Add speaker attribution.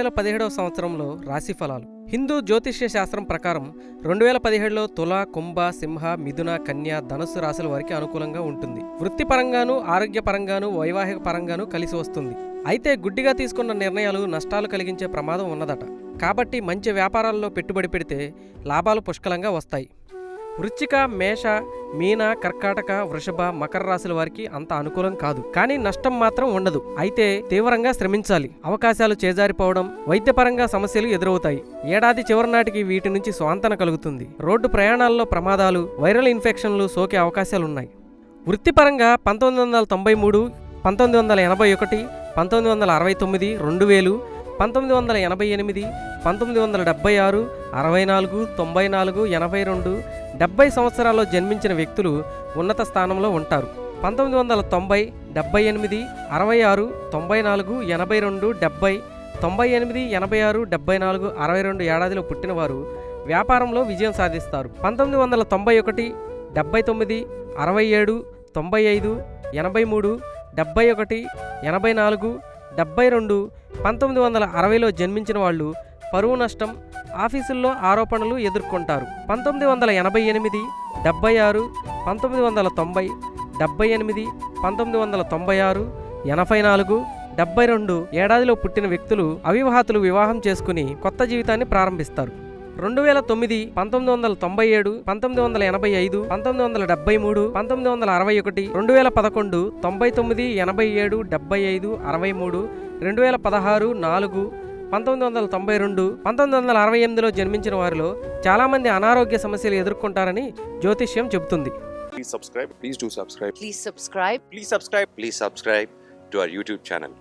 Speaker 1: 2017వ సంవత్సరంలో రాశి ఫలాలు. హిందూ జ్యోతిష్య శాస్త్రం ప్రకారం 2017లో తుల, కుంభ, సింహ, మిథున, కన్య, ధనుస్సు రాశుల వారికి అనుకూలంగా ఉంటుంది. వృత్తిపరంగానూ ఆరోగ్యపరంగానూ వైవాహిక పరంగానూ కలిసి వస్తుంది. అయితే గుడ్డిగా తీసుకున్న నిర్ణయాలు నష్టాలు కలిగించే ప్రమాదం ఉన్నదట. కాబట్టి మంచి వ్యాపారాల్లో పెట్టుబడి పెడితే లాభాలు పుష్కలంగా వస్తాయి. వృశ్చిక, మేష, మీన, కర్కాటక, వృషభ, మకర రాశుల వారికి అంత అనుకూలం కాదు. కానీ నష్టం మాత్రం ఉండదు. అయితే తీవ్రంగా శ్రమించాలి. అవకాశాలు చేజారిపోవడం, వైద్యపరంగా సమస్యలు ఎదురవుతాయి. ఏడాది చివరి నాటికి వీటి నుంచి స్వాంతన కలుగుతుంది. రోడ్డు ప్రయాణాల్లో ప్రమాదాలు, వైరల్ ఇన్ఫెక్షన్లు సోకే అవకాశాలున్నాయి. వృత్తిపరంగా 1993, 1981, 1969, 2000, 1988, 1976, 64, 94, 82, 70 సంవత్సరాల్లో జన్మించిన వ్యక్తులు ఉన్నత స్థానంలో ఉంటారు. 1990, 78, 66, 94, 82, 70, 98, 86, 74, 62 ఏడాదిలో పుట్టినవారు వ్యాపారంలో విజయం సాధిస్తారు. 1991, 79, 67, 95, 83, 71, 84, 72, 1960లో జన్మించిన వాళ్ళు పరువు నష్టం, ఆఫీసుల్లో ఆరోపణలు ఎదుర్కొంటారు. 1988, 76, 1990, 78, 1996, 84, 72 ఏడాదిలో పుట్టిన వ్యక్తులు అవివాహితులు వివాహం చేసుకుని కొత్త జీవితాన్ని ప్రారంభిస్తారు. 2009, 1997, 1985, 1973, 1961, 2011, 99, 87, 75, 63, 2016, 4, 1992, 1968లో జన్మించిన వారిలో చాలామంది అనారోగ్య సమస్యలు ఎదుర్కొంటారని జ్యోతిష్యం చెబుతుంది.
Speaker 2: Please subscribe. Please do subscribe.
Speaker 3: Please subscribe.
Speaker 2: Please subscribe. Please subscribe to our YouTube channel.